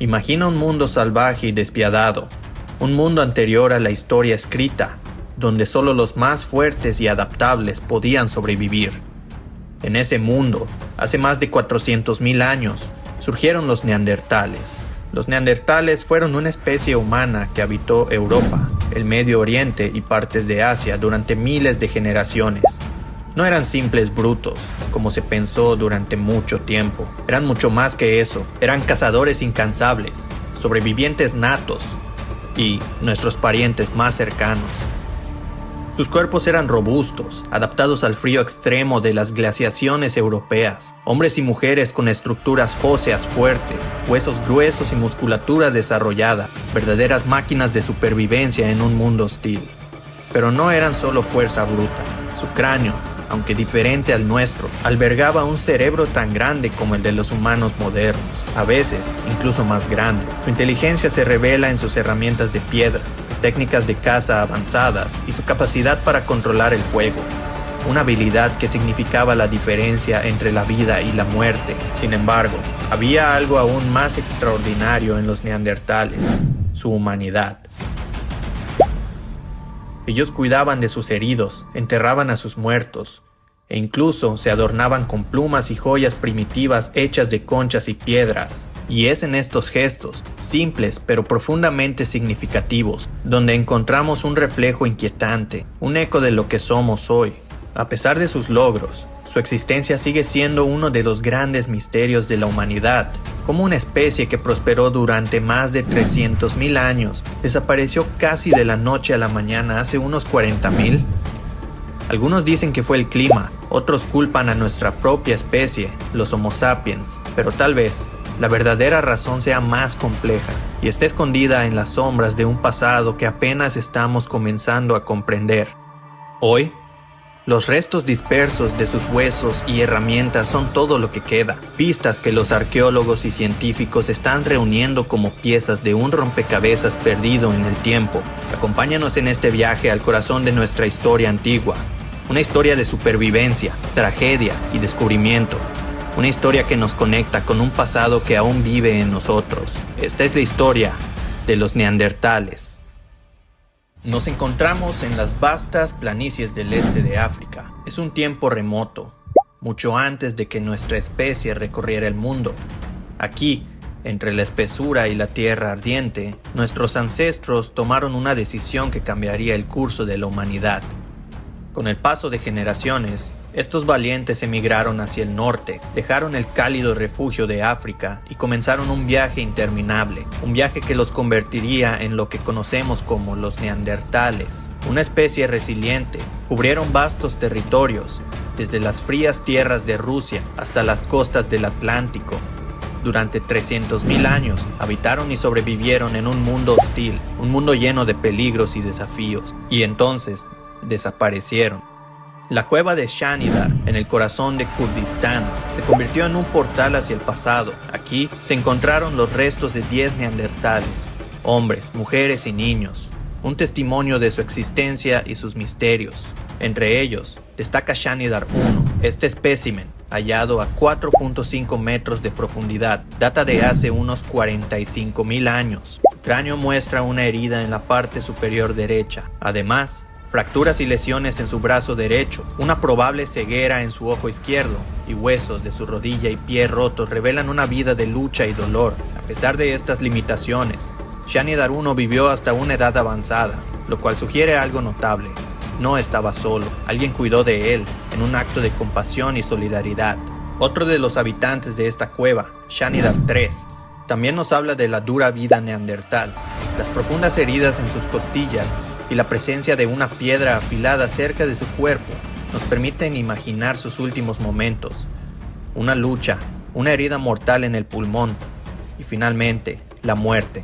Imagina un mundo salvaje y despiadado, un mundo anterior a la historia escrita, donde solo los más fuertes y adaptables podían sobrevivir. En ese mundo, hace más de 400.000 años, surgieron los neandertales. Los neandertales fueron una especie humana que habitó Europa, el Medio Oriente y partes de Asia durante miles de generaciones. No eran simples brutos, como se pensó durante mucho tiempo. Eran mucho más que eso. Eran cazadores incansables, sobrevivientes natos y nuestros parientes más cercanos. Sus cuerpos eran robustos, adaptados al frío extremo de las glaciaciones europeas. Hombres y mujeres con estructuras óseas fuertes, huesos gruesos y musculatura desarrollada, verdaderas máquinas de supervivencia en un mundo hostil. Pero no eran solo fuerza bruta. Su cráneo, aunque diferente al nuestro, albergaba un cerebro tan grande como el de los humanos modernos, a veces incluso más grande. Su inteligencia se revela en sus herramientas de piedra, técnicas de caza avanzadas y su capacidad para controlar el fuego, una habilidad que significaba la diferencia entre la vida y la muerte. Sin embargo, había algo aún más extraordinario en los neandertales: su humanidad. Ellos cuidaban de sus heridos, enterraban a sus muertos, e incluso se adornaban con plumas y joyas primitivas hechas de conchas y piedras. Y es en estos gestos, simples pero profundamente significativos, donde encontramos un reflejo inquietante, un eco de lo que somos hoy. A pesar de sus logros, su existencia sigue siendo uno de los grandes misterios de la humanidad. Como una especie que prosperó durante más de 300.000 años, desapareció casi de la noche a la mañana hace unos 40.000. Algunos dicen que fue el clima, otros culpan a nuestra propia especie, los Homo sapiens, pero tal vez la verdadera razón sea más compleja y esté escondida en las sombras de un pasado que apenas estamos comenzando a comprender. Hoy, los restos dispersos de sus huesos y herramientas son todo lo que queda, pistas que los arqueólogos y científicos están reuniendo como piezas de un rompecabezas perdido en el tiempo. Acompáñanos en este viaje al corazón de nuestra historia antigua, una historia de supervivencia, tragedia y descubrimiento. Una historia que nos conecta con un pasado que aún vive en nosotros. Esta es la historia de los neandertales. Nos encontramos en las vastas planicies del este de África. Es un tiempo remoto, mucho antes de que nuestra especie recorriera el mundo. Aquí, entre la espesura y la tierra ardiente, nuestros ancestros tomaron una decisión que cambiaría el curso de la humanidad. Con el paso de generaciones, estos valientes emigraron hacia el norte, dejaron el cálido refugio de África y comenzaron un viaje interminable, un viaje que los convertiría en lo que conocemos como los neandertales, una especie resiliente. Cubrieron vastos territorios, desde las frías tierras de Rusia hasta las costas del Atlántico. Durante 300.000 años habitaron y sobrevivieron en un mundo hostil, un mundo lleno de peligros y desafíos, y entonces desaparecieron. La cueva de Shanidar, en el corazón de Kurdistán, se convirtió en un portal hacia el pasado. Aquí se encontraron los restos de 10 neandertales, hombres, mujeres y niños, un testimonio de su existencia y sus misterios. Entre ellos, destaca Shanidar 1. Este espécimen, hallado a 4.5 metros de profundidad, data de hace unos 45.000 años. Su cráneo muestra una herida en la parte superior derecha. Además, fracturas y lesiones en su brazo derecho, una probable ceguera en su ojo izquierdo y huesos de su rodilla y pie rotos revelan una vida de lucha y dolor. A pesar de estas limitaciones, Shanidar 1 vivió hasta una edad avanzada, lo cual sugiere algo notable. No estaba solo, alguien cuidó de él en un acto de compasión y solidaridad. Otro de los habitantes de esta cueva, Shanidar 3, también nos habla de la dura vida neandertal, las profundas heridas en sus costillas y la presencia de una piedra afilada cerca de su cuerpo nos permiten imaginar sus últimos momentos. Una lucha, una herida mortal en el pulmón y finalmente la muerte.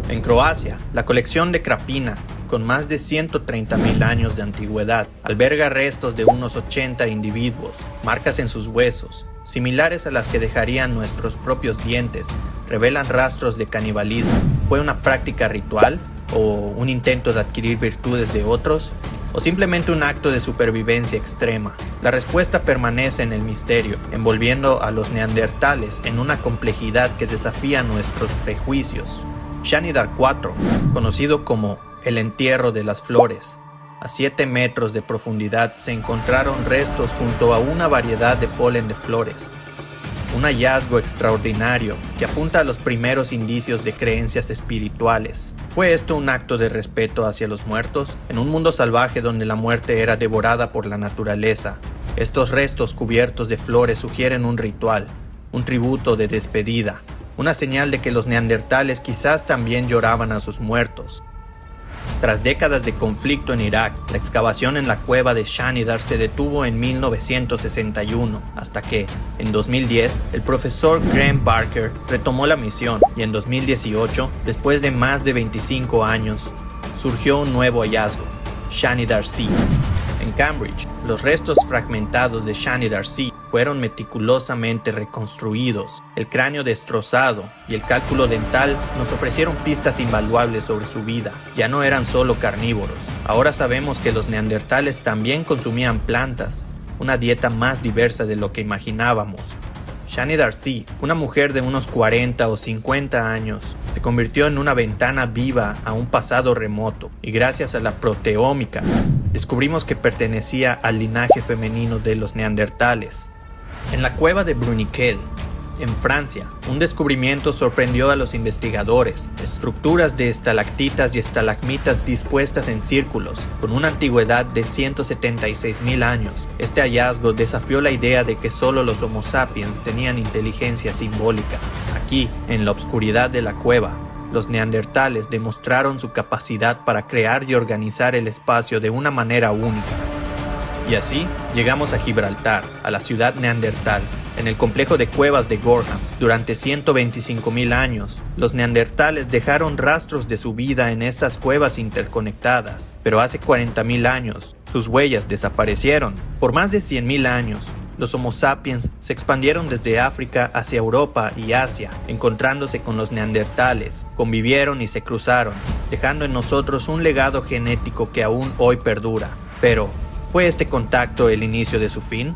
En Croacia, la colección de Krapina, con más de 130.000 años de antigüedad, alberga restos de unos 80 individuos, marcas en sus huesos, similares a las que dejarían nuestros propios dientes, revelan rastros de canibalismo. ¿Fue una práctica ritual o un intento de adquirir virtudes de otros? o simplemente un acto de supervivencia extrema? La respuesta permanece en el misterio, envolviendo a los neandertales en una complejidad que desafía nuestros prejuicios. Shanidar 4, conocido como el entierro de las flores. A 7 metros de profundidad se encontraron restos junto a una variedad de polen de flores. Un hallazgo extraordinario que apunta a los primeros indicios de creencias espirituales. ¿Fue esto un acto de respeto hacia los muertos? En un mundo salvaje donde la muerte era devorada por la naturaleza, estos restos cubiertos de flores sugieren un ritual, un tributo de despedida, una señal de que los neandertales quizás también lloraban a sus muertos. Tras décadas de conflicto en Irak, la excavación en la cueva de Shanidar se detuvo en 1961, hasta que, en 2010, el profesor Graham Barker retomó la misión y en 2018, después de más de 25 años, surgió un nuevo hallazgo, Shanidar C. En Cambridge, los restos fragmentados de Shanidar C fueron meticulosamente reconstruidos. El cráneo destrozado y el cálculo dental nos ofrecieron pistas invaluables sobre su vida. Ya no eran solo carnívoros. Ahora sabemos que los neandertales también consumían plantas, una dieta más diversa de lo que imaginábamos. Shanidar C, una mujer de unos 40 o 50 años, se convirtió en una ventana viva a un pasado remoto, y gracias a la proteómica, descubrimos que pertenecía al linaje femenino de los neandertales. En la cueva de Bruniquel, en Francia, un descubrimiento sorprendió a los investigadores: estructuras de estalactitas y estalagmitas dispuestas en círculos, con una antigüedad de 176.000 años. Este hallazgo desafió la idea de que solo los Homo sapiens tenían inteligencia simbólica. Aquí, en la oscuridad de la cueva, los neandertales demostraron su capacidad para crear y organizar el espacio de una manera única. Y así, llegamos a Gibraltar, a la ciudad neandertal. En el complejo de cuevas de Gorham, durante 125.000 años, los neandertales dejaron rastros de su vida en estas cuevas interconectadas. Pero hace 40.000 años, sus huellas desaparecieron. Por más de 100.000 años, los Homo sapiens se expandieron desde África hacia Europa y Asia, encontrándose con los neandertales, convivieron y se cruzaron, dejando en nosotros un legado genético que aún hoy perdura. Pero, ¿fue este contacto el inicio de su fin?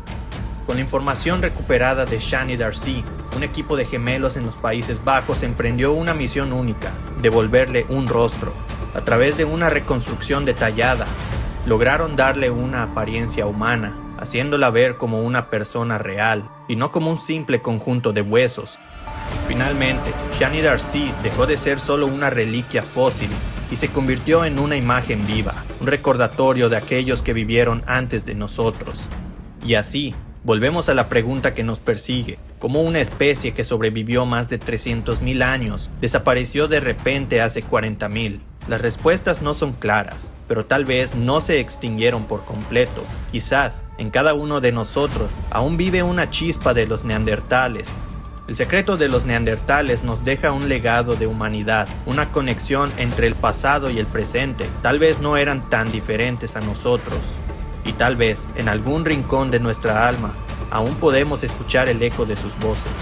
Con la información recuperada de Shanidar C, un equipo de gemelos en los Países Bajos emprendió una misión única: devolverle un rostro. A través de una reconstrucción detallada, lograron darle una apariencia humana, haciéndola ver como una persona real, y no como un simple conjunto de huesos. Finalmente, Shanidar C dejó de ser solo una reliquia fósil y se convirtió en una imagen viva, un recordatorio de aquellos que vivieron antes de nosotros. Y así, volvemos a la pregunta que nos persigue: ¿cómo una especie que sobrevivió más de 300.000 años desapareció de repente hace 40.000? Las respuestas no son claras, pero tal vez no se extinguieron por completo. Quizás, en cada uno de nosotros, aún vive una chispa de los neandertales. El secreto de los neandertales nos deja un legado de humanidad, una conexión entre el pasado y el presente. Tal vez no eran tan diferentes a nosotros. Y tal vez, en algún rincón de nuestra alma, aún podemos escuchar el eco de sus voces.